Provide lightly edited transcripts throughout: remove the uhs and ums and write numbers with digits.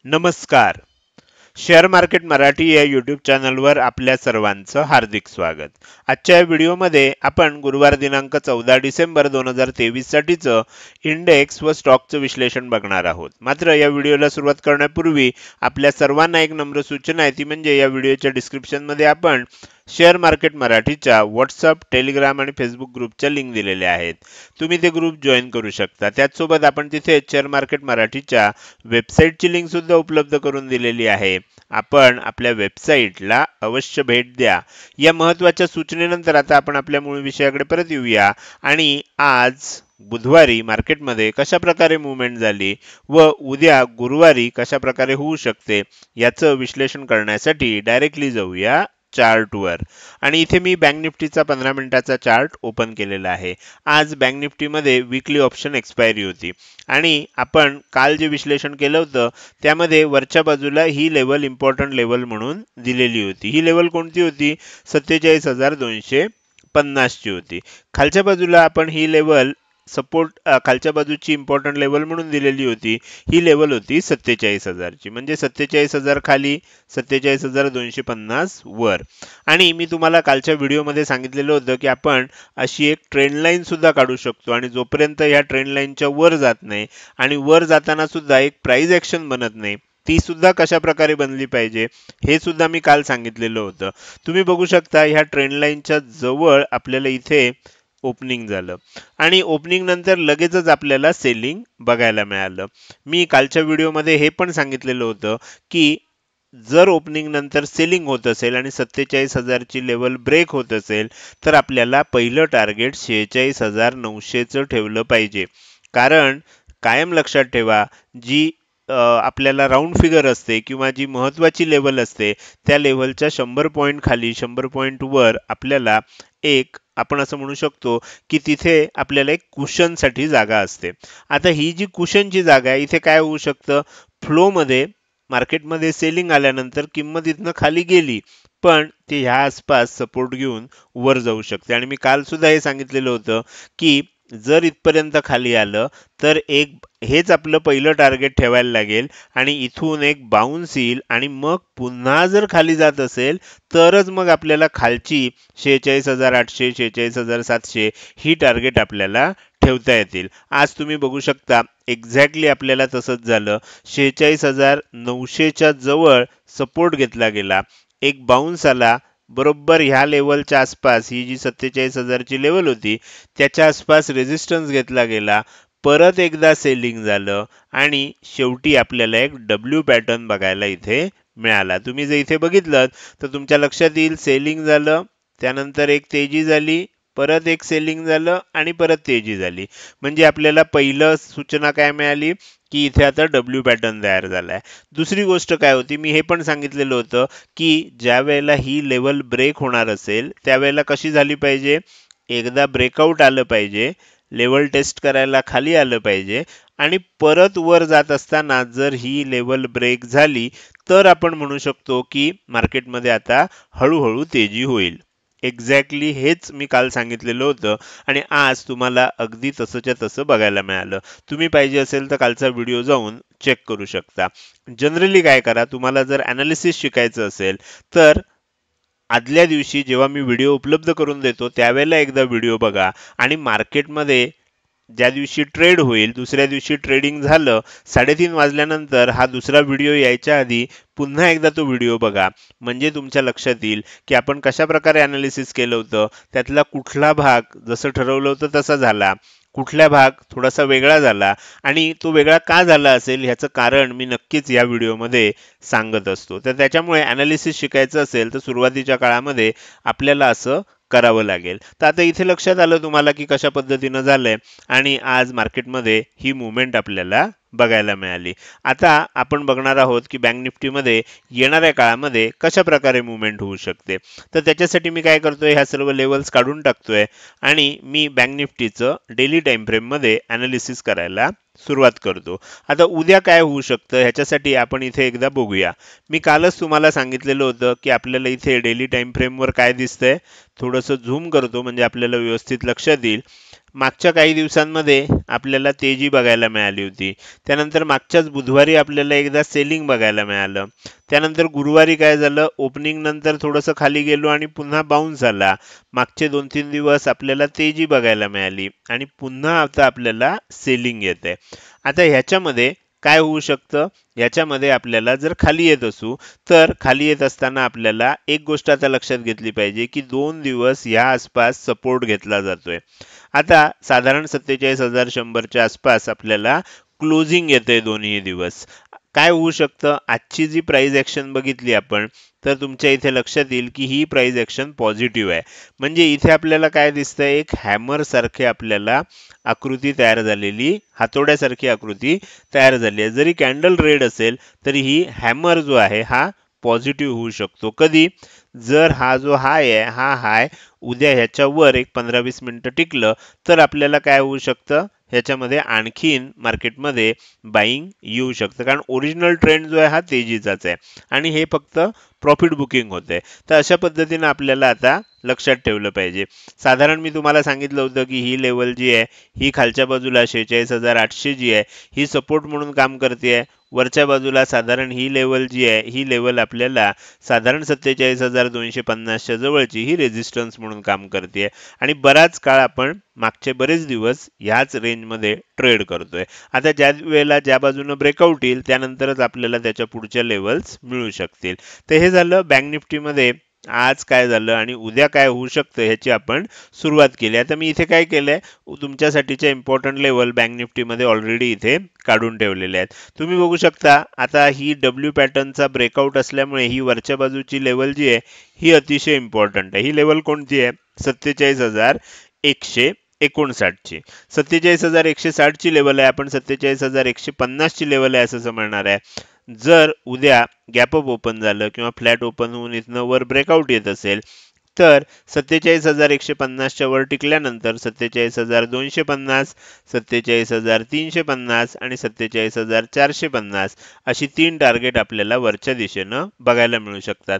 नमस्कार. Share market Marathi या YouTube चॅनलवर आपल्या सर्वांचं हार्दिक स्वागत. आजच्या या व्हिडिओमध्ये आपण गुरुवार दिनांक 14 डिसेंबर 2023 साठीचं इंडेक्स व स्टॉकचं विश्लेषण बघणार आहोत. मात्र या व्हिडिओला सुरुवात करण्यापूर्वी आपल्या सर्वांना एक नम्र सूचना आहे, ती म्हणजे या व्हिडिओच्या डिस्क्रिप्शनमध्ये आपण शेअर मार्केट मराठीच्या व्हॉट्सअप, टेलिग्राम आणि फेसबुक ग्रुपच्या लिंक दिलेल्या आहेत. तुम्ही ते ग्रुप जॉईन करू शकता. त्याचसोबत आपण तिथे शेअर मार्केट मराठीच्या वेबसाईटची लिंक सुद्धा उपलब्ध करून दिलेली आहे. आपण आपल्या वेबसाईटला अवश्य भेट द्या. या महत्त्वाच्या सूचनेनंतर आता आपण आपल्या मूळ विषयाकडे परत येऊया आणि आज बुधवारी मार्केटमध्ये कशा प्रकारे मूवमेंट झाली व उद्या गुरुवारी कशा प्रकारे होऊ शकते याचं विश्लेषण करण्यासाठी डायरेक्टली जाऊया चार्टवर. आणि इथे मी बँक निफ्टीचा 15 मिनिटाचा चार्ट ओपन केलेला आहे. आज बँक निफ्टीमध्ये वीकली ऑप्शन एक्सपायरी होती आणि आपण काल जे विश्लेषण केलं होतं त्यामध्ये वरच्या बाजूला ही लेवल इम्पॉर्टंट लेवल म्हणून दिलेली होती. ही लेवल कोणती होती? 47,250 ची होती. खालच्या बाजूला आपण ही लेवल सपोर्ट खालच्या बाजूची इम्पॉर्टंट लेवल म्हणून दिलेली होती. ही लेवल होती 47,000 ची, म्हणजे 47,000 खाली 47,250 वर. आणि मी तुम्हाला कालच्या व्हिडिओमध्ये सांगितलेलं होतं की आपण अशी एक ट्रेंड लाईन सुद्धा काढू शकतो आणि जोपर्यंत या ट्रेंड लाईनच्या वर जात नाही आणि वर जाताना सुद्धा एक प्राइस ऍक्शन बनत नाही, ती सुद्धा कशा प्रकारे बनली पाहिजे हे सुद्धा मी काल सांगितलेलं होतं. तुम्ही बघू शकता ह्या ट्रेंड लाईनच्या जवळ आपल्याला इथे ओपनिंग झालं आणि ओपनिंग नंतर लगेचच आपल्याला सेलिंग बघायला मिळालं. मी कालच्या व्हिडिओमध्ये हे पण सांगितलेलं होतं की जर ओपनिंग नंतर सेलिंग होत असेल आणि 47,000 ची लेवल ब्रेक होत असेल तर आपल्याला पहिलं टार्गेट 46,900 चं ठेवलं पाहिजे. कारण कायम लक्षात ठेवा, जी आपल्याला राऊंड फिगर असते किंवा जी महत्त्वाची लेवल असते त्या लेवलच्या 100 पॉईंट खाली 100 पॉईंट वर आपल्याला एक आपण असं म्हणू शकतो की तिथे आपल्याला एक कुशनसाठी जागा असते. आता ही जी कुशनची जागा आहे, इथे काय होऊ शकतं, फ्लोमध्ये मार्केटमध्ये सेलिंग आल्यानंतर किंमत इथनं खाली गेली पण ते ह्या आसपास सपोर्ट घेऊन वर जाऊ शकते. आणि मी काल सुद्धा हे सांगितलेलं होतं की जर इथपर्यंत खाली आलं तर हेच आपलं पहिलं टार्गेट ठेवायला लागेल आणि इथून एक बाउन्स येईल आणि मग पुन्हा जर खाली जात असेल तरच मग आपल्याला खालची 46,800 46,700 ही टार्गेट आपल्याला ठेवता येतील. आज तुम्ही बघू शकता एक्झॅक्टली आपल्याला तसंच झालं. 46,900 च्या जवळ सपोर्ट घेतला गेला, एक बाउन्स आला बरोबर ह्या लेवलच्या आसपास, ही जी 47,000 ची लेवल होती त्याच्या आसपास रेजिस्टन्स घेतला गेला, परत एकदा सेलिंग झालं आणि शेवटी आपल्याला एक डब्ल्यू पॅटर्न बघायला इथे मिळाला. तुम्ही जर इथे बघितलं तर तुमच्या लक्षात येईल सेलिंग झालं, त्यानंतर एक तेजी झाली, परत एक सेलिंग झालं आणि परत तेजी झाली. म्हणजे आपल्याला पहिलं सूचना काय मिळाली की इथे आता डब्ल्यू पॅटर्न तयार झालाय. दुसरी गोष्ट काय होती, मी हे पण सांगितलेलं होतं की ज्या वेळेला ही लेवल ब्रेक होणार असेल त्यावेळेला कशी झाली पाहिजे, एकदा ब्रेकआउट आलं पाहिजे, लेवल टेस्ट करायला खाली आलं पाहिजे आणि परत वर जात असताना जर ही लेवल ब्रेक झाली तर आपण म्हणू शकतो की मार्केटमध्ये आता हळूहळू तेजी होईल. एक्झॅक्टली हेच मी काल सांगितलेलं होतं आणि आज तुम्हाला अगदी तसंच्या तसं बघायला मिळालं. तुम्ही पाहिजे असेल तर कालचा व्हिडिओ जाऊन चेक करू शकता. जनरली काय करा, तुम्हाला जर ॲनालिसिस शिकायचं असेल तर आदल्या दिवशी जेव्हा मी व्हिडिओ उपलब्ध करून देतो त्यावेळेला एकदा व्हिडिओ बघा आणि मार्केटमध्ये ज्या दिवशी ट्रेड होईल दुसऱ्या दिवशी ट्रेडिंग झालं 3:30 वाजल्यानंतर हा दुसरा व्हिडिओ यायच्या आधी पुन्हा एकदा तो व्हिडिओ बघा. म्हणजे तुमच्या लक्षात येईल की आपण कशा प्रकारे ॲनालिसिस केलं होतं, त्यातला कुठला भाग जसं ठरवलं होतं तसा झाला, कुठला भाग थोडासा वेगळा झाला आणि तो वेगळा का झाला असेल ह्याचं कारण मी नक्कीच या व्हिडिओमध्ये सांगत असतो. तर त्याच्यामुळे ॲनालिसिस शिकायचं असेल तर सुरुवातीच्या काळामध्ये आपल्याला असं करावं लागेल. तर आता इथे लक्षात आलं तुम्हाला की कशा पद्धतीनं झालंय आणि आज मार्केटमध्ये ही मूवमेंट आपल्याला बघायला मिळाली. आता आपण बघणार आहोत की बँक निफ्टीमध्ये येणाऱ्या काळामध्ये कशा प्रकारे मूवमेंट होऊ शकते. तर त्याच्यासाठी मी काय करतोय, ह्या सर्व लेवल्स काढून टाकतोय आणि मी बँक निफ्टीचं डेली टाइम फ्रेम मध्ये ॲनालिसिस करायला सुरुवात करतो. आता उद्या काय होऊ शकतं ह्याच्यासाठी आपण इथे एकदा बघूया. मी कालच तुम्हाला सांगितलेलं होतं की आपल्याला इथे डेली टाइम फ्रेमवर काय दिसतंय, थोडंसं झूम करतो म्हणजे आपल्याला व्यवस्थित लक्षात येईल. मागच्या काही दिवसांमध्ये आपल्याला तेजी बघायला मिळाली होती. त्यानंतर मागच्याच बुधवारी आपल्याला एकदा सेलिंग बघायला मिळालं. त्यानंतर गुरुवारी काय झालं, ओपनिंग नंतर थोडंसं खाली गेलो आणि पुन्हा बाउन्स झाला. मागचे 2-3 दिवस आपल्याला तेजी बघायला मिळाली आणि पुन्हा आता आपल्याला सेलिंग येते. आता ह्याच्यामध्ये काय होऊ शकतं, याच्यामध्ये आपल्याला जर खाली येत असू तर खाली येत असताना आपल्याला एक गोष्ट आता लक्षात घेतली पाहिजे की 2 दिवस या आसपास सपोर्ट घेतला जातोय. आता साधारण 47,100 च्या आसपास आपल्याला क्लोजिंग येते दोन्ही दिवस. काय होऊ शकतं, आजची जी प्राइस ऍक्शन बघितली आपण तर तुमच्या इथे लक्षात येईल की ही प्राइस ऍक्शन पॉझिटिव्ह आहे. म्हणजे इथे आपल्याला काय दिसतंय, एक हॅमर सारखे आपल्याला आकृती तयार झालेली, हातोड्यासारखी आकृती तयार झाली आहे. जरी कॅन्डल रेड असेल तरी ही हॅमर जो आहे हा पॉझिटिव्ह होऊ शकतो. कधी, जर हा जो हाय आहे हा हाय उद्या ह्याच्यावर एक 15-20 मिनिटं टिकलं तर आपल्याला काय होऊ शकतं, ह्याच्यामध्ये आणखीन मार्केटमध्ये बाईंग येऊ शकतं. कारण ओरिजिनल ट्रेंड जो आहे हा तेजीचाच आहे आणि हे फक्त प्रॉफिट बुकिंग होते. तर अशा पद्धतीने आपल्याला आता लक्षात ठेवलं पाहिजे. साधारण मी तुम्हाला सांगितलं होतं की ही लेवल जी आहे ही खालच्या बाजूला 46,800 जी आहे ही सपोर्ट म्हणून काम करते. वरच्या बाजूला साधारण ही लेवल जी आहे ही लेवल आपल्याला साधारण 47,250 च्या जवळची ही रेझिस्टन्स म्हणून काम करते आणि बराच काळ आपण मागचे बरेच दिवस ह्याच रेंजमध्ये ट्रेड करतोय. आता ज्या वेळेला ज्या बाजूनं ब्रेकआउट येईल त्यानंतरच आपल्याला त्याच्या पुढच्या लेवल्स मिळू शकतील. तर हे झालं बँक निफ्टीमध्ये आज काय झालं आणि उद्या काय होऊ शकतं ह्याची आपण सुरुवात केली. आता मी इथे काय केलंय, तुमच्यासाठीच्या इम्पॉर्टंट लेवल बँक निफ्टीमध्ये ऑलरेडी इथे काढून ठेवलेले आहेत. तुम्ही बघू शकता आता ही डब्ल्यू पॅटर्नचा ब्रेकआउट असल्यामुळे ही वरच्या बाजूची लेवल जी आहे ही अतिशय इम्पॉर्टंट आहे. ही लेवल कोणती आहे, 47,159 ची. 47,160 ची लेवल आहे, आपण 47,150 ची लेवल आहे असं समजणार आहे. जर उद्या गॅप अप ओपन झालं किंवा फ्लॅट ओपन होऊन इथनं वर ब्रेकआउट येत असेल तर 47,150 च्या वर टिकल्यानंतर 47,250, 47,350 आणि 47,450 अशी 3 टार्गेट आपल्याला वरच्या दिशेनं बघायला मिळू शकतात.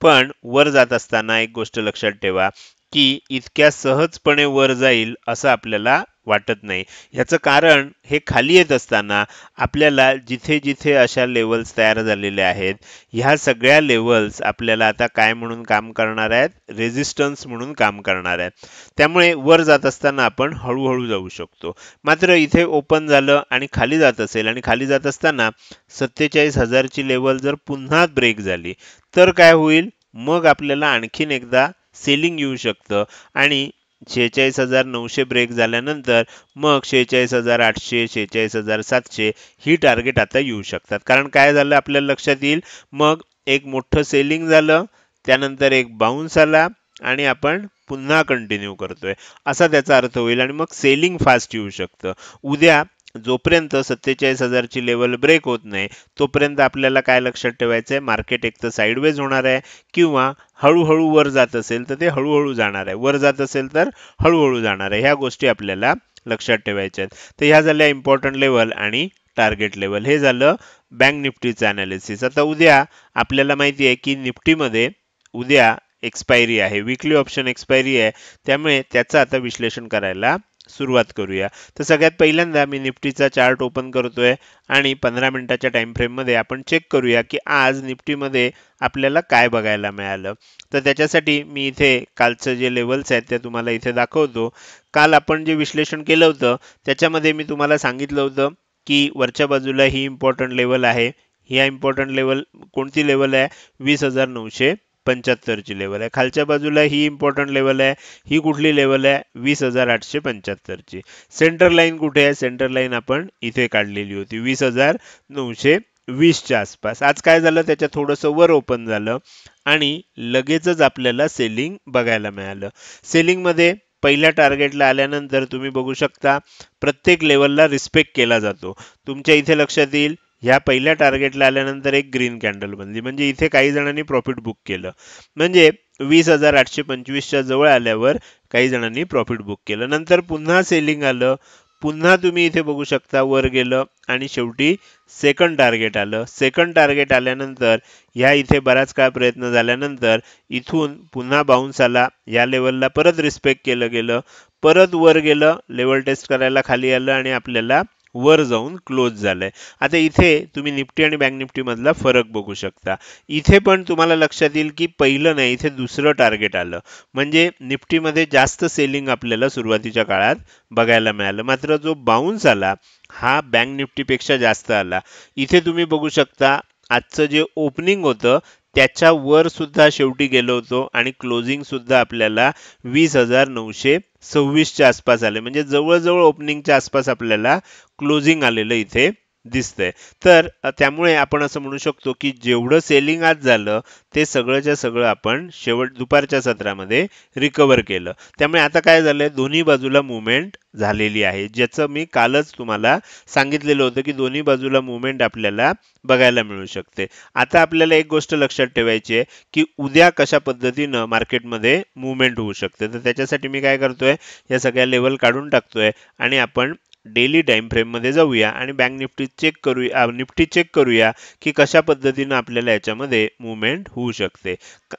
पण वर जात असताना एक गोष्ट लक्षात ठेवा की इतक्या सहजपणे वर जाईल असं आपल्याला वाटत नाही. ह्याचं कारण हे खाली येत असताना आपल्याला जिथे जिथे अशा लेवल्स तयार झालेल्या आहेत ह्या सगळ्या लेवल्स आपल्याला आता काय म्हणून काम करणार आहेत, रेझिस्टन्स म्हणून काम करणार आहेत. त्यामुळे वर जात असताना आपण हळूहळू जाऊ शकतो. मात्र इथे ओपन झालं आणि खाली जात असेल आणि खाली जात असताना 47,000 ची लेवल जर पुन्हा ब्रेक झाली तर काय होईल, मग आपल्याला आणखीन एकदा सेलिंग येऊ शकतं आणि 46,900 ब्रेक झाल्यानंतर मग 46,800, 46,700 ही टार्गेट आता येऊ शकतात. कारण काय झालं आपल्याला लक्षात येईल, मग एक मोठं सेलिंग झालं, त्यानंतर एक बाउन्स आला आणि आपण पुन्हा कंटिन्यू करतोय असा त्याचा अर्थ होईल आणि मग सेलिंग फास्ट येऊ शकतं. उद्या जोपर्यंत 47,000 ची लेवल ब्रेक होत नाही तोपर्यंत आपल्याला काय लक्षात ठेवायचं आहे, मार्केट एक तर साईडवेज होणार आहे किंवा हळूहळू वर जात असेल तर ते हळूहळू जाणार आहे, वर जात असेल तर हळूहळू जाणार आहे. ह्या गोष्टी आपल्याला लक्षात ठेवायच्या आहेत. तर ह्या झाल्या इम्पॉर्टंट लेवल आणि टार्गेट लेवल. हे झालं बँक निफ्टीचं अनालिसिस. आता उद्या आपल्याला माहिती आहे की निफ्टीमध्ये उद्या एक्सपायरी आहे, वीकली ऑप्शन एक्सपायरी आहे, त्यामुळे त्याचं आता विश्लेषण करायला सुरुवात करूया. तर सगळ्यात पहिल्यांदा मी निफ्टीचा चार्ट ओपन करतोय आणि 15 मिनिटाच्या टाइम फ्रेम मध्ये आपण चेक करूया की आज निफ्टीमध्ये आपल्याला काय बघायला मिळालं. तर त्याच्यासाठी मी इथे कालचं जे लेवल्स आहेत ते तुम्हाला इथे दाखवतो. काल आपण जे विश्लेषण केलं होतं त्याच्यामध्ये मी तुम्हाला सांगितलं होतं की वरच्या बाजूला ही इम्पॉर्टंट लेवल आहे. ही इम्पॉर्टंट लेवल कोणती लेवल आहे, 20,975 ची लेवल आहे. खालच्या बाजूला ही इम्पॉर्टंट लेवल आहे, ही कुठली लेवल आहे, 20,875 ची. सेंटर लाईन कुठे आहे, सेंटर लाईन आपण इथे काढलेली होती 20,920 च्या आसपास. आज काय झालं, त्याच्या थोडंसं वर ओपन झालं आणि लगेचच आपल्याला सेलिंग बघायला मिळालं. सेलिंग मध्ये पहिल्या टार्गेटला आल्यानंतर तुम्ही बघू शकता प्रत्येक लेवलला रिस्पेक्ट केला जातो. तुमच्या इथे लक्षात येईल ह्या पहिल्या टार्गेटला आल्यानंतर एक ग्रीन कॅन्डल बनली, म्हणजे इथे काही जणांनी प्रॉफिट बुक केलं. म्हणजे 20,825 च्या जवळ आल्यावर काही जणांनी प्रॉफिट बुक केलं. नंतर पुन्हा सेलिंग आलं, पुन्हा तुम्ही इथे बघू शकता वर गेलं आणि शेवटी सेकंड टार्गेट आलं. सेकंड टार्गेट आल्यानंतर ह्या इथे बराच काळ प्रयत्न झाल्यानंतर इथून पुन्हा बाउन्स आला, या लेवलला परत रिस्पेक्ट केलं गेलं, परत वर गेलं, लेवल टेस्ट करायला खाली आलं आणि आपल्याला वर जाऊन क्लोज झालंय. आता इथे तुम्ही निफ्टी आणि बँक निफ्टी मधला फरक बघू शकता. इथे पण तुम्हाला लक्षात येईल की पहिलं नाही, इथे दुसरं टार्गेट आलं. म्हणजे निफ्टीमध्ये जास्त सेलिंग आपल्याला सुरुवातीच्या काळात बघायला मिळालं. मात्र जो बाउन्स आला हा बँक निफ्टीपेक्षा जास्त आला. इथे तुम्ही बघू शकता आजचं जे ओपनिंग होतं त्याच्या वर सुद्धा शेवटी गेलो होतो आणि क्लोजिंग सुद्धा आपल्याला 20,926 च्या आसपास आले. म्हणजे जवळजवळ ओपनिंगच्या आसपास आपल्याला क्लोजिंग आलेलं इथे दिसतंय. तर त्यामुळे आपण असं म्हणू शकतो की जेवढं सेलिंग आज झालं ते सगळंच्या सगळं आपण दुपारच्या सत्रामध्ये रिकव्हर केलं. त्यामुळे आता काय झालंय, दोन्ही बाजूला मुवमेंट झालेली आहे, ज्याचं मी कालच तुम्हाला सांगितलेलं होतं की दोन्ही बाजूला मुवमेंट आपल्याला बघायला मिळू शकते. आता आपल्याला एक गोष्ट लक्षात ठेवायची आहे की उद्या कशा पद्धतीनं मार्केटमध्ये मुवमेंट होऊ शकते. तर त्याच्यासाठी मी काय करतोय, या सगळ्या लेवल काढून टाकतोय आणि आपण डेली टाइम फ्रेम मध्ये जाऊया आणि बँक निफ्टी चेक करूया की कशा पद्धतीनं आपल्याला याच्यामध्ये मुवमेंट होऊ शकते.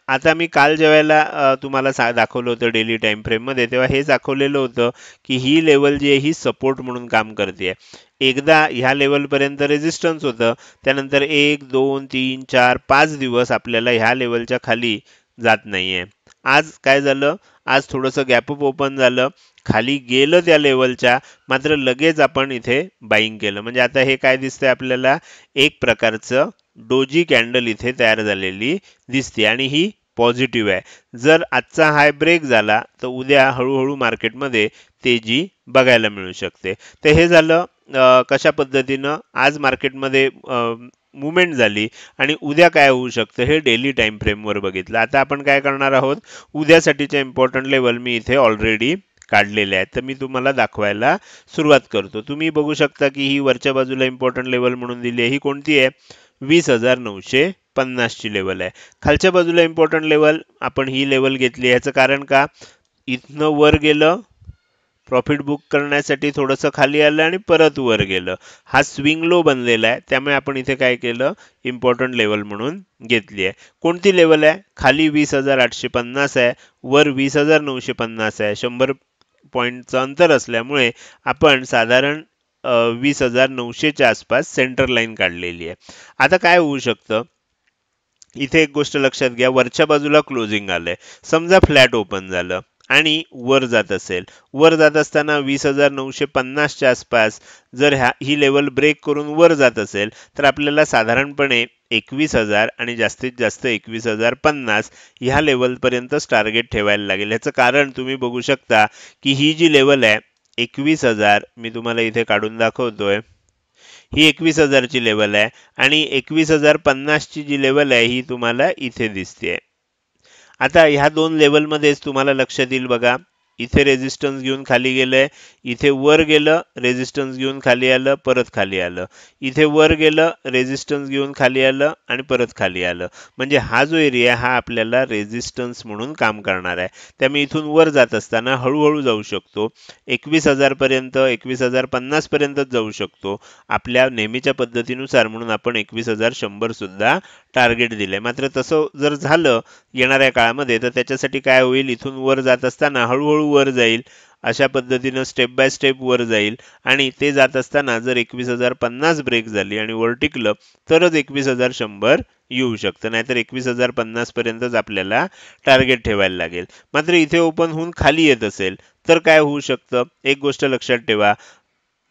आता मी काल जेव्हा तुम्हाला दाखवलं होतं डेली टाइम फ्रेम मध्ये, तेव्हा हे दाखवलेलं होतं की ही लेवल जी आहे ही सपोर्ट म्हणून काम करते. एकदा ह्या लेवल पर्यंत रेजिस्टन्स होतं, त्यानंतर 1 2 3 4 5 दिवस आपल्याला ह्या लेवलच्या खाली जात नाहीये. आज काय झालं, आज थोडंसं गॅपअप ओपन झालं, खाली गेलं त्या लेवलच्या, मात्र लगेच आपण इथे बाईंग केलं. म्हणजे आता हे काय दिसतंय आपल्याला, एक प्रकारचं डोजी कॅन्डल इथे तयार झालेली दिसते आणि ही पॉझिटिव्ह आहे. जर आजचा हाय ब्रेक झाला तर उद्या हळूहळू मार्केटमध्ये तेजी बघायला मिळू शकते. तर हे झालं कशा पद्धतीनं आज मार्केटमध्ये मुवमेंट झाली आणि उद्या काय होऊ शकतं हे डेली टाइम फ्रेमवर बघितलं. आता आपण काय करणार आहोत, उद्यासाठीच्या इम्पॉर्टंट लेवल मी इथे ऑलरेडी काढलेले आहेत, तर मी तुम्हाला दाखवायला सुरुवात करतो. तुम्ही बघू शकता की ही वरच्या बाजूला इम्पॉर्टंट लेवल म्हणून दिली आहे, ही कोणती आहे, 20,950 ची लेवल आहे. खालच्या बाजूला इम्पॉर्टंट लेवल आपण ही लेवल घेतली, याचं कारण का, इथनं वर गेलं, प्रॉफिट बुक करण्यासाठी थोडंसं खाली आलं आणि परत वर गेलं. हा स्विंग लो बनलेला आहे, त्यामुळे आपण इथे काय केलं, इम्पॉर्टंट लेवल म्हणून घेतली आहे. कोणती लेवल आहे, खाली 20,850 आहे, वर 20,950 आहे. 100 पॉईंटचं अंतर असल्यामुळे आपण साधारण 20,900 च्या आसपास सेंटर लाईन काढलेली आहे. आता काय होऊ शकतं, इथे एक गोष्ट लक्षात घ्या, वरच्या बाजूला क्लोजिंग आलंय, समजा फ्लॅट ओपन झालं आणि वर जात असेल, वर जात असताना 20,950 च्या आसपास जर ही लेवल ब्रेक करून वर जात असेल तर आपल्याला साधारणपणे 21,000 आणि जास्तीत जास्त 21,050 ह्या लेवल पर्यंतच टार्गेट ठेवायला लागेल. ह्याचं कारण तुम्ही बघू शकता की ही जी लेवल आहे 21,000, मी तुम्हाला इथे काढून दाखवतोय, ही 21,000 ची लेवल आहे आणि 21,050 ची जी लेवल आहे ही तुम्हाला इथे दिसते. आता ह्या दोन लेवल मध्येच तुम्हाला लक्षात येईल बघा, इथे रेजिस्टन्स घेऊन खाली गेलंय, इथे वर गेलं, रेजिस्टन्स घेऊन खाली आलं, परत खाली आलं, इथे वर गेलं, रेजिस्टन्स घेऊन खाली आलं आणि परत खाली आलं. म्हणजे हा जो एरिया हा आपल्याला रेजिस्टन्स म्हणून काम करणार आहे. त्यामुळे इथून वर जात असताना हळूहळू जाऊ शकतो, 21,000 पर्यंत, 21,050 पर्यंतच जाऊ शकतो आपल्या नेहमीच्या पद्धतीनुसार, म्हणून आपण 21,100 सुद्धा टार्गेट दिलंय. मात्र तसं जर झालं येणाऱ्या काळामध्ये तर त्याच्यासाठी काय होईल, इथून वर जात असताना हळूहळू वर जाईल, अशा पद्धतीनं स्टेप बाय स्टेप वर जाईल आणि ते जात असताना जर 21,050 ब्रेक झाली आणि वर टिकलं तरच 21,100 येऊ शकतं, नाहीतर 21,050 पर्यंतच आपल्याला टार्गेट ठेवायला लागेल. मात्र इथे ओपन होऊन खाली येत असेल तर काय होऊ शकतं, एक गोष्ट लक्षात ठेवा,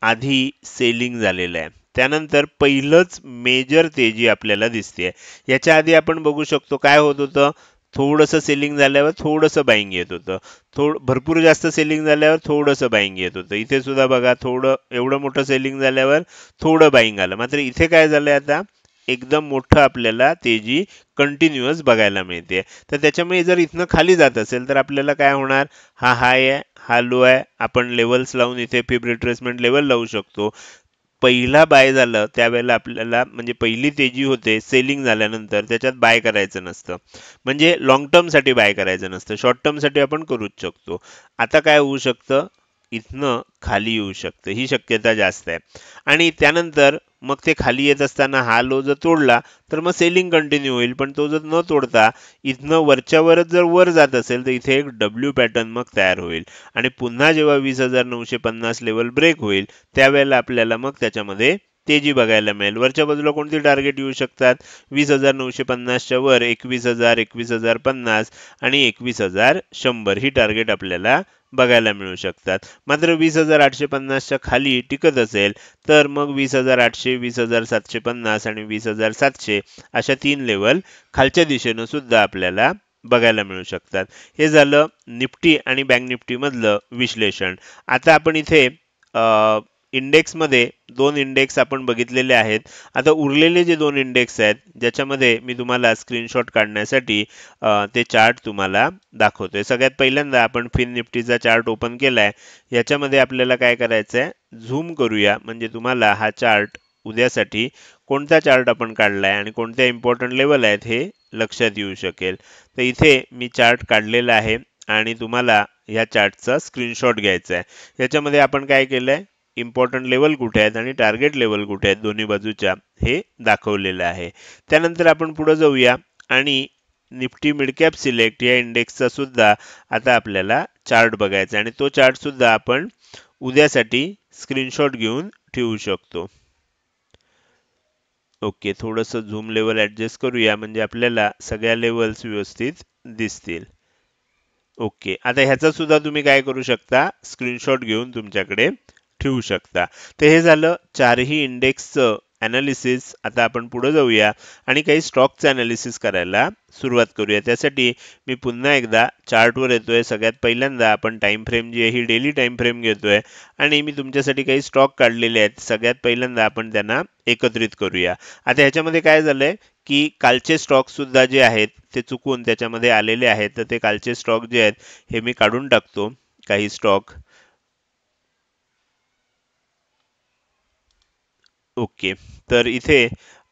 आधी सेलिंग झालेलं आहे, त्यानंतर पहिलंच मेजर तेजी आपल्याला दिसते. याच्या आधी आपण बघू शकतो काय होत होतं, थोडंसं सेलिंग झाल्यावर थोडंसं बाईंग येत होतं, भरपूर जास्त सेलिंग झाल्यावर थोडंसं बाईंग येत होतं. इथे सुद्धा बघा, थोडं एवढं मोठं सेलिंग झाल्यावर थोडं बाईंग आलं. मात्र इथे काय झालंय, आता एकदम मोठं आपल्याला तेजी कंटिन्युअस बघायला मिळते. तर त्याच्यामुळे जर इथनं खाली जात असेल तर आपल्याला काय होणार, हा हाय आहे, हा लो आहे, आपण लेवल्स लावून इथे फिब रिट्रेसमेंट लेवल लावू शकतो. पहिला बाय झालं त्यावेळेला आपल्याला, म्हणजे पहिली तेजी होते सेलिंग झाल्यानंतर, त्याच्यात बाय करायचं नसतं, म्हणजे लॉंग टर्म साठी बाय करायचं नसतं, शॉर्ट टर्म साठी आपण करूच शकतो. आता काय होऊ शकतं, इथनं खाली येऊ शकतं, ही शक्यता जास्त आहे. आणि त्यानंतर मग ते खाली येत असताना हा लो जर तोडला तर मग सेलिंग कंटिन्यू होईल, पण तो जर न तोडता इथनं वरच्यावरच जर वर जात असेल तर इथे एक डब्ल्यू पॅटर्न मग तयार होईल आणि पुन्हा जेव्हा 20,950 लेवल ब्रेक होईल त्यावेळेला आपल्याला मग त्याच्यामध्ये तेजी बघायला मिळेल. वरच्या बाजूला कोणती टार्गेट येऊ शकतात? 20,950च्या वर 21,000, 21,050 आणि 21,100 ही टार्गेट आपल्याला बघायला मिळू शकतात. मात्र 20,850च्या खाली टिकत असेल तर मग 20,800, 20,750 आणि 20,700 अशा 3 लेवल खालच्या दिशेनं सुद्धा आपल्याला बघायला मिळू शकतात. हे झालं निफ्टी आणि बँक निफ्टी मधलं विश्लेषण. आता आपण इथे इंडेक्समध्ये 2 इंडेक्स आपण बघितलेले आहेत. आता उरलेले जे 2 इंडेक्स आहेत ज्याच्यामध्ये मी तुम्हाला स्क्रीनशॉट काढण्यासाठी ते चार्ट तुम्हाला दाखवतोय. सगळ्यात पहिल्यांदा आपण फिन निफ्टीचा चार्ट ओपन केलाय. याच्यामध्ये आपल्याला काय करायचं आहे, झूम करूया म्हणजे तुम्हाला हा चार्ट उद्यासाठी कोणता चार्ट आपण काढलाय आणि कोणत्या इम्पॉर्टंट लेवल आहेत हे लक्षात येऊ शकेल. तर इथे मी चार्ट काढलेला आहे आणि तुम्हाला ह्या चार्टचा स्क्रीनशॉट घ्यायचा आहे. याच्यामध्ये आपण काय केलंय, इम्पॉर्टंट लेवल कुठे आहेत आणि टार्गेट लेवल कुठे आहेत दोन्ही बाजूच्या हे दाखवलेलं आहे. त्यानंतर आपण पुढे जाऊया आणि निफ्टी मिड कॅप सिलेक्ट या इंडेक्सचा सुद्धा आता आपल्याला चार्ट बघायचा आणि तो चार्ट सुद्धा आपण उद्यासाठी स्क्रीनशॉट घेऊन ठेवू शकतो. ओके, थोडंसं झूम लेवल ऍडजस्ट करूया म्हणजे आपल्याला सगळ्या लेवल्स व्यवस्थित दिसतील. ओके, आता ह्याचा सुद्धा तुम्ही काय करू शकता, स्क्रीनशॉट घेऊन तुमच्याकडे ठेवू शकता. तर हे झालं चारही इंडेक्सचं ॲनालिसिस. आता आपण पुढे जाऊया आणि काही स्टॉकचं ॲनालिसिस करायला सुरुवात करूया. त्यासाठी मी पुन्हा एकदा चार्टवर येतोय. सगळ्यात पहिल्यांदा आपण टाइम फ्रेम जी आहे ही डेली टाइम फ्रेम घेतोय आणि मी तुमच्यासाठी काही स्टॉक काढलेले आहेत. सगळ्यात पहिल्यांदा आपण त्यांना एकत्रित करूया. आता ह्याच्यामध्ये काय झालंय की कालचे स्टॉक सुद्धा जे आहेत ते चुकून त्याच्यामध्ये आलेले आहेत, तर ते कालचे स्टॉक जे आहेत हे मी काढून टाकतो काही स्टॉक. ओके, तर इथे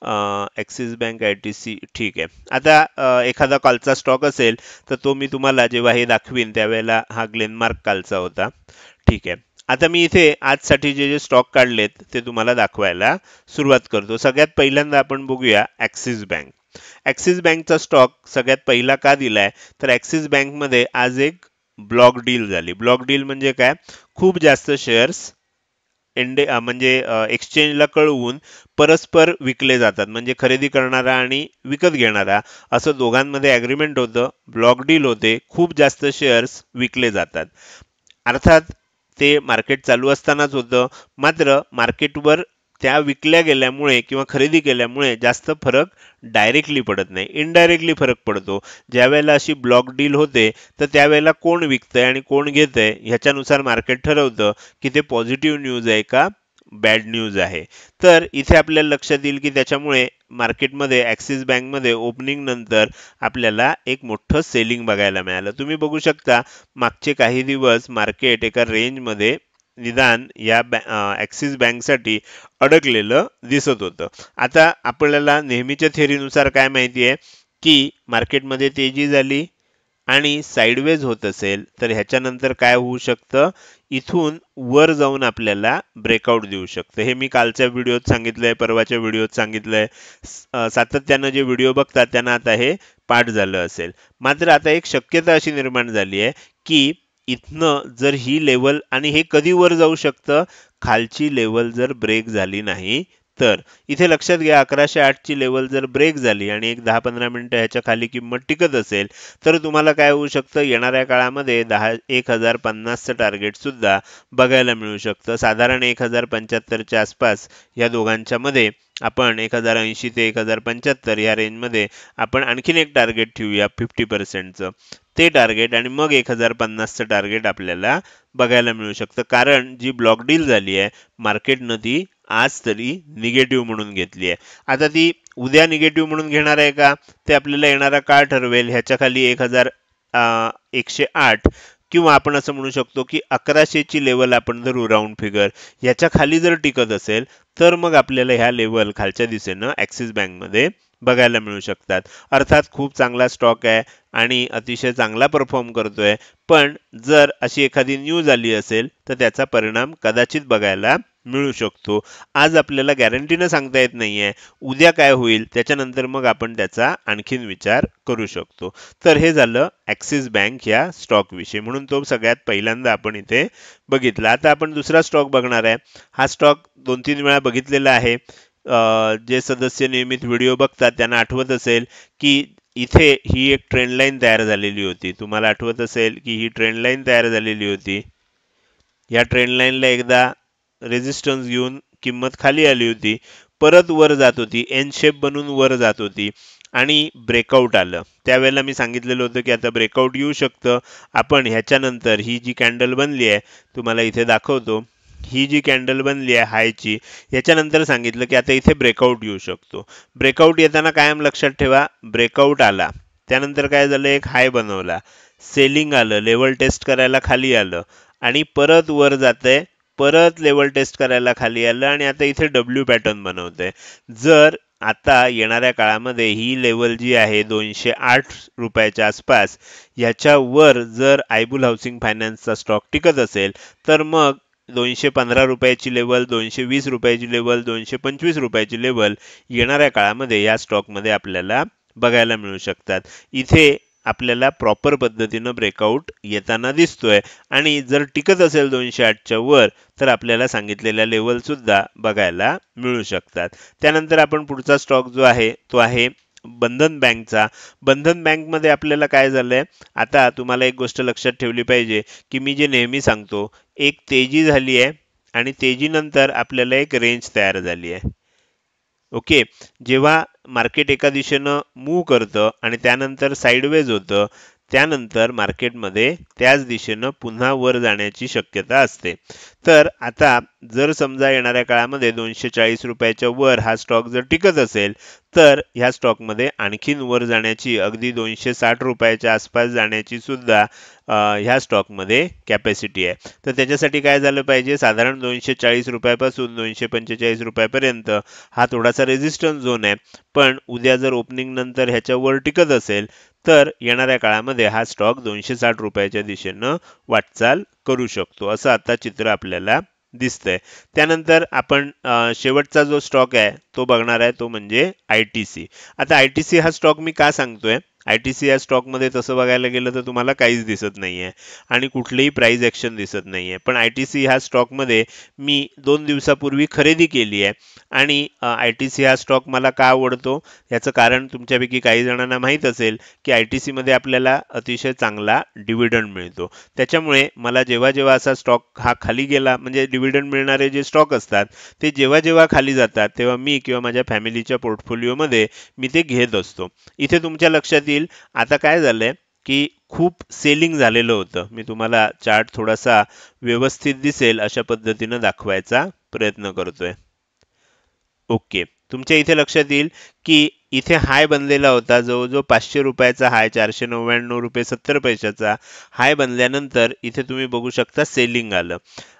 ॲक्सिस बँक ITC ठीक आहे. आता एखादा कालचा स्टॉक असेल तर तो मी तुम्हाला जेव्हा हे दाखवीन त्यावेळेला हा ग्लेनमार्क कालचा होता. ठीक आहे. आता मी इथे आजसाठी जे जे स्टॉक काढलेत ते तुम्हाला दाखवायला सुरुवात करतो. सगळ्यात पहिल्यांदा आपण बघूया ॲक्सिस बँक. ॲक्सिस बँकचा स्टॉक सगळ्यात पहिला का दिलाय, तर ॲक्सिस बँकमध्ये आज एक ब्लॉक डील झाली. ब्लॉक डील म्हणजे काय, खूप जास्त शेअर्स म्हणजे एक्सचेंजला कळवून परस्पर विकले जातात. म्हणजे खरेदी करणारा आणि विकत घेणारा असं दोघांमध्ये ॲग्रीमेंट होतं, ब्लॉक डील होते, खूप जास्त शेअर्स विकले जातात. अर्थात ते मार्केट चालू असतानाच होतं, मात्र मार्केटवर त्या विकल्या गेल्यामुळे किंवा खरेदी केल्यामुळे जास्त फरक डायरेक्टली पडत नाही, इनडायरेक्टली फरक पडतो. ज्यावेळेला अशी ब्लॉक डील होते तर त्यावेळेला कोण विकतंय आणि कोण घेतंय ह्याच्यानुसार मार्केट ठरवतं की ते पॉझिटिव्ह न्यूज आहे का बॅड न्यूज आहे. तर इथे आपल्याला लक्षात येईल की त्याच्यामुळे मार्केटमध्ये ॲक्सिस बँकमध्ये ओपनिंग नंतर आपल्याला एक मोठं सेलिंग बघायला मिळालं. तुम्ही बघू शकता मागचे काही दिवस मार्केट एका रेंजमध्ये निदान या ॲक्सिस बँकसाठी अडकलेलं दिसत होतं. आता आपल्याला नेहमीच्या थेरीनुसार काय माहिती आहे की मार्केटमध्ये तेजी झाली आणि साईडवेज होत असेल तर ह्याच्यानंतर काय होऊ शकतं, इथून वर जाऊन आपल्याला ब्रेकआउट देऊ शकतं. हे मी कालच्या व्हिडिओत सांगितलंय, परवाच्या व्हिडिओत सांगितलंय. सातत्यानं जे व्हिडिओ बघतात त्यांना आता हे पाठ झालं असेल. मात्र आता एक शक्यता अशी निर्माण झाली आहे की इथनं जर ही लेवल, आणि हे कधी वर जाऊ शकतं, खालची लेवल जर ब्रेक झाली नाही तर. इथे लक्षात घ्या 1108 ची लेवल जर ब्रेक झाली आणि एक 10-15 मिनिटं ह्याच्या खाली किंमत टिकत असेल तर तुम्हाला काय होऊ शकतं, येणाऱ्या काळामध्ये 1050चं टार्गेट सुद्धा बघायला मिळू शकतं. साधारण 1075च्या आसपास या दोघांच्या मध्ये आपण 1080 ते 1075 या रेंजमध्ये आपण आणखीन एक टार्गेट ठेवूया 50%चं ते टार्गेट, आणि मग 1050चं टार्गेट आपल्याला बघायला मिळू शकतं. कारण जी ब्लॉक डील झाली आहे मार्केटनं ती आज तरी निगेटिव्ह म्हणून घेतली आहे. आता ती उद्या निगेटिव्ह म्हणून घेणार आहे का ते आपल्याला येणारा काळ ठरवेल. ह्याच्या खाली 1108 किंवा आपण असं म्हणू शकतो की 1100 ची लेवल आपण धरू राऊंड फिगर, याच्या खाली जर टिकत असेल तर मग आपल्याला ह्या लेवल खालच्या दिशेनं ॲक्सिस बँकमध्ये बघायला मिळू शकतात. अर्थात खूप चांगला स्टॉक आहे आणि अतिशय चांगला परफॉर्म करतोय, पण जर अशी एखादी न्यूज आली असेल तर त्याचा परिणाम कदाचित बघायला मिळू शकतो. आज आपल्याला गॅरंटीनं सांगता येत नाहीये उद्या काय होईल, त्याच्यानंतर मग आपण त्याचा आणखीन विचार करू शकतो. तर हे झालं ॲक्सिस बँक या स्टॉक विषयी, म्हणून तो सगळ्यात पहिल्यांदा आपण इथे बघितला. आता आपण दुसरा स्टॉक बघणार आहे. हा स्टॉक 2-3 वेळा बघितलेला आहे. जे सदस्य नियमित व्हिडिओ बघतात त्यांना आठवत असेल की इथे ही एक ट्रेंड लाईन तयार झालेली होती. तुम्हाला आठवत असेल की ही ट्रेंड लाईन तयार झालेली होती. या ट्रेंड लाईनला एकदा रेजिस्टन्स घेऊन किंमत खाली आली होती, परत वर जात होती, एन शेप बनून वर जात होती आणि ब्रेकआउट आलं. त्यावेळेला मी सांगितलेलं होतं की आता ब्रेकआउट येऊ शकतं. आपण ह्याच्यानंतर ही जी कॅन्डल बनली आहे, तुम्हाला इथे दाखवतो, ही जी कॅन्डल बनली आहे हायची, याच्यानंतर सांगितलं की आता इथे ब्रेकआउट येऊ शकतो. ब्रेकआउट येताना कायम लक्षात ठेवा, ब्रेकआउट आला, त्यानंतर काय झालं, एक हाय बनवला, सेलिंग आलं, लेवल टेस्ट करायला खाली आलं आणि परत वर जातंय, परत लेवल टेस्ट करायला खाली आलं आणि आता इथे डब्ल्यू पॅटर्न बनवतंय. जर आता येणाऱ्या काळामध्ये ही लेवल जी आहे 208 रुपयाच्या आसपास, याच्यावर जर आयबुल हाऊसिंग फायनान्सचा स्टॉक टिकत असेल तर मग 215 रुपयाची लेवल, 220 रुपयाची लेवल, 225 रुपयाची लेवल येणाऱ्या काळामध्ये या स्टॉकमध्ये आपल्याला बघायला मिळू शकतात. इथे आपल्याला प्रॉपर पद्धतीनं ब्रेकआउट येताना दिसतोय आणि जर टिकत असेल 208च्या वर तर आपल्याला सांगितलेल्या लेवल सुद्धा बघायला मिळू शकतात. त्यानंतर आपण पुढचा स्टॉक जो आहे तो आहे बंधन बँकचा. बंधन बँकमध्ये आपल्याला काय झालंय, आता तुम्हाला एक गोष्ट लक्षात ठेवली पाहिजे की मी जे नेहमी सांगतो, एक तेजी झाली आहे आणि तेजीनंतर आपल्याला एक रेंज तयार झाली आहे. ओके, जेव्हा मार्केट एका दिशेनं मूव्ह करतं आणि त्यानंतर साईडवेज होतं, त्यानंतर मार्केटमध्ये त्याच दिशेनं पुन्हा वर जाण्याची शक्यता असते. तर आता जर समजा येणाऱ्या काळामध्ये 240 रुपयाच्या वर हा स्टॉक जर टिकत असेल तर ह्या स्टॉकमध्ये आणखीन वर जाण्याची, अगदी 260 रुपयाच्या आसपास जाण्याची सुद्धा ह्या स्टॉकमध्ये कॅपॅसिटी आहे. तर त्याच्यासाठी काय झालं पाहिजे, साधारण 240 रुपयापासून 245 रुपयापर्यंत हा थोडासा रेझिस्टन्स झोन आहे, पण उद्या जर ओपनिंग नंतर ह्याच्या वर टिकत असेल तर येणाऱ्या काळामध्ये हा स्टॉक 260 रुपयाच्या दिशेनं वाटचाल करू शकतो, असं आता चित्र आपल्याला दिसतंय. त्यानंतर आपण शेवटचा जो स्टॉक आहे तो बघणार आहे, तो म्हणजे ITC. आता ITC हा स्टॉक मी का सांगतोय, ITC या स्टॉकमध्ये तसं बघायला गेलं तर तुम्हाला काहीच दिसत नाहीये आणि कुठलीही प्राइस ॲक्शन दिसत नाहीये, पण ITC ह्या स्टॉकमध्ये मी 2 दिवसापूर्वी खरेदी केली आहे आणि ITC हा स्टॉक मला का आवडतो याचं कारण तुमच्यापैकी काही जणांना माहीत असेल की ITC मध्ये आपल्याला अतिशय चांगला डिव्हिडंड मिळतो. त्याच्यामुळे मला जेव्हा जेव्हा असा स्टॉक हा खाली गेला, म्हणजे डिव्हिडंड मिळणारे जे स्टॉक असतात ते जेव्हा जेव्हा खाली जातात तेव्हा मी किंवा माझ्या फॅमिलीच्या पोर्टफोलिओमध्ये मी ते घेत असतो. इथे तुमच्या लक्षात येईल, आता काय झालंय की खूप सेलिंग झालेलं होतं. मी तुम्हाला चार्ट थोडासा व्यवस्थित दिसेल अशा पद्धतीनं दाखवायचा प्रयत्न करतोय. ओके, तुमच्या इथे लक्षात येईल की इथे हाय बनलेला होता, जवळजवळ 500 रुपयाचा हाय, 499 रुपये 70 पैशाचा हाय बनल्यानंतर इथे तुम्ही बघू शकता सेलिंग आलं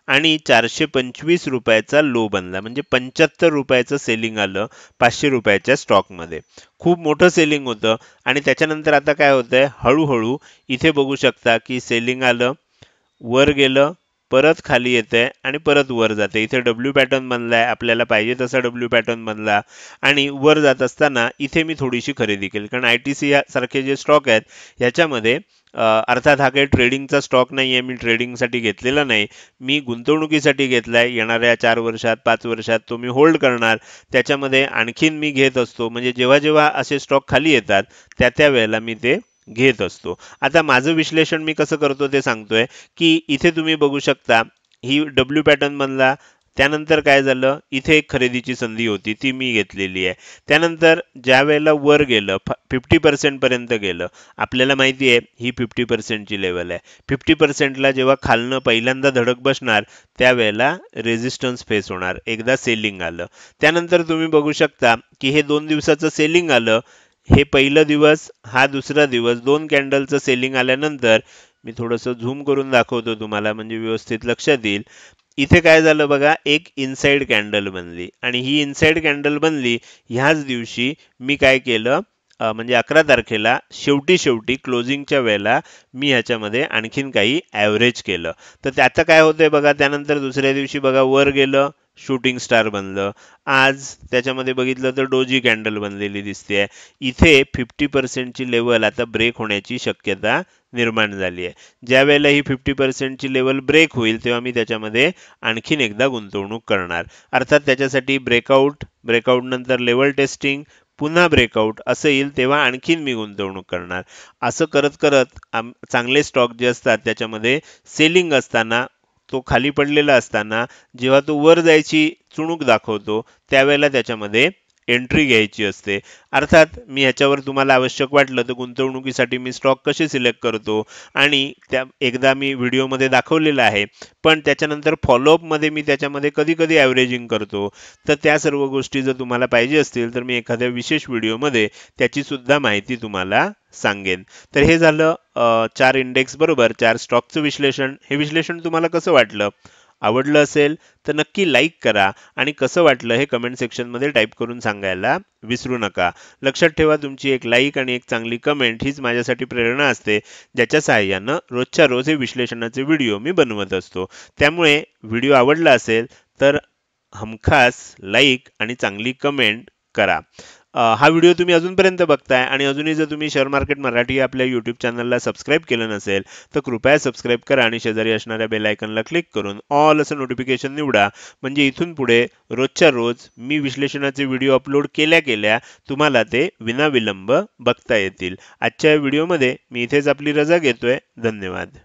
आणि 425 रुपयाचा लो बनला, म्हणजे 75 रुपयाचं सेलिंग आलं 500 रुपयाच्या स्टॉकमध्ये. खूप मोठं सेलिंग होतं आणि त्याच्यानंतर आता काय होतंय, हळूहळू इथे बघू शकता की सेलिंग आलं, वर गेलं, परत खाली येतंय आणि परत वर जाते. इथे डब्ल्यू पॅटर्न बनलाय, आपल्याला पाहिजे तसा डब्ल्यू पॅटर्न बनला आणि वर जात असताना इथे मी थोडीशी खरेदी केली, कारण ITC सारखे जे स्टॉक आहेत ह्याच्यामध्ये अर्थात हा काही ट्रेडिंगचा स्टॉक नाही आहे, मी ट्रेडिंगसाठी घेतलेला नाही, मी गुंतवणुकीसाठी घेतलाय. येणाऱ्या 4 वर्षात 5 वर्षात तो मी होल्ड करणार, त्याच्यामध्ये आणखीन मी घेत असतो, म्हणजे जेव्हा जेव्हा असे स्टॉक खाली येतात त्या त्या वेळेला मी ते घेत असतो. आता माझं विश्लेषण मी कसं करतो ते सांगतोय की इथे तुम्ही बघू शकता ही डब्ल्यू पॅटर्न बनला, त्यानंतर काय झालं, इथे एक खरेदीची संधी होती ती मी घेतलेली आहे. त्यानंतर ज्या वेळेला वर गेलं 50% पर्यंत गेलं, आपल्याला माहिती आहे ही 50% ची लेवल आहे. 50% ला जेव्हा खालनं पहिल्यांदा धडक बसणार त्यावेळेला रेझिस्टन्स फेस होणार, एकदा सेलिंग आलं. त्यानंतर तुम्ही बघू शकता की हे 2 दिवसाचं सेलिंग आलं, हे पहिलं दिवस, हा दुसरा दिवस, 2 कॅन्डलचं सेलिंग आल्यानंतर मी थोडंसं झूम करून दाखवतो तुम्हाला म्हणजे व्यवस्थित लक्षात येईल. इथे काय झालं बघा, एक इनसाइड कॅन्डल बनली आणि ही इनसाइड कॅन्डल बनली ह्याच दिवशी मी काय केलं, म्हणजे 11 तारखेला शेवटी क्लोजिंगच्या वेळेला मी ह्याच्यामध्ये आणखीन काही ॲव्हरेज केलं. तर त्याचं काय होतंय बघा, त्यानंतर दुसऱ्या दिवशी बघा वर गेलं, शूटिंग स्टार बनलं. आज त्याच्यामध्ये बघितलं तर डोजी कॅन्डल बनलेली दिसते. इथे 50% लेवल आता ब्रेक होण्याची शक्यता निर्माण झाली आहे. ज्या वेळेला ही 50% लेवल ब्रेक होईल तेव्हा मी त्याच्यामध्ये आणखीन एकदा गुंतवणूक करणार. अर्थात त्याच्यासाठी ब्रेकआउट नंतर लेवल टेस्टिंग, पुन्हा ब्रेकआउट असं येईल तेव्हा आणखीन मी गुंतवणूक करणार. असं करत करत चांगले स्टॉक जे असतात त्याच्यामध्ये सेलिंग असताना, तो खाली पडलेला असताना, जेव्हा तो वर जायची चुणूक दाखवतो त्यावेळेला त्याच्यामध्ये एंट्री घ्यायची असते. अर्थात मी ह्याच्यावर तुम्हाला आवश्यक वाटलं तर गुंतवणुकीसाठी मी स्टॉक कसे सिलेक्ट करतो आणि त्या एकदा मी व्हिडिओमध्ये दाखवलेलं आहे, पण त्याच्यानंतर फॉलोअपमध्ये मी त्याच्यामध्ये कधी कधी ॲव्हरेजिंग करतो. तर त्या सर्व गोष्टी जर तुम्हाला पाहिजे असतील तर मी एखाद्या विशेष व्हिडिओमध्ये त्याची सुद्धा माहिती तुम्हाला सांगेन. तर हे झालं 4 इंडेक्स बरोबर 4 स्टॉकचं विश्लेषण. हे विश्लेषण तुम्हाला कसं वाटलं? आवडलं असेल तर नक्की लाईक करा आणि कसं वाटलं हे कमेंट सेक्शनमध्ये टाईप करून सांगायला विसरू नका. लक्षात ठेवा, तुमची एक लाईक आणि एक चांगली कमेंट हीच माझ्यासाठी प्रेरणा असते, ज्याच्या सहाय्यानं रोजच्या रोज हे विश्लेषणाचे व्हिडिओ मी बनवत असतो. त्यामुळे व्हिडिओ आवडला असेल तर हमखास लाईक आणि चांगली कमेंट करा. हा व्हिडिओ तुम्ही अजूनपर्यंत बघताय आणि अजूनही जर तुम्ही शेअर मार्केट मराठी आपल्या यूट्यूब चॅनलला सबस्क्राईब केलं नसेल तर कृपया सबस्क्राईब करा आणि शेजारी असणाऱ्या बेल आयकॉनला क्लिक करून ऑल असं नोटिफिकेशन निवडा. म्हणजे इथून पुढे रोजच्या रोज मी विश्लेषणाचे व्हिडिओ अपलोड केल्या तुम्हाला ते विनाविलंब बघता येतील. आजच्या व्हिडिओमध्ये मी इथेच आपली रजा घेतोय. धन्यवाद.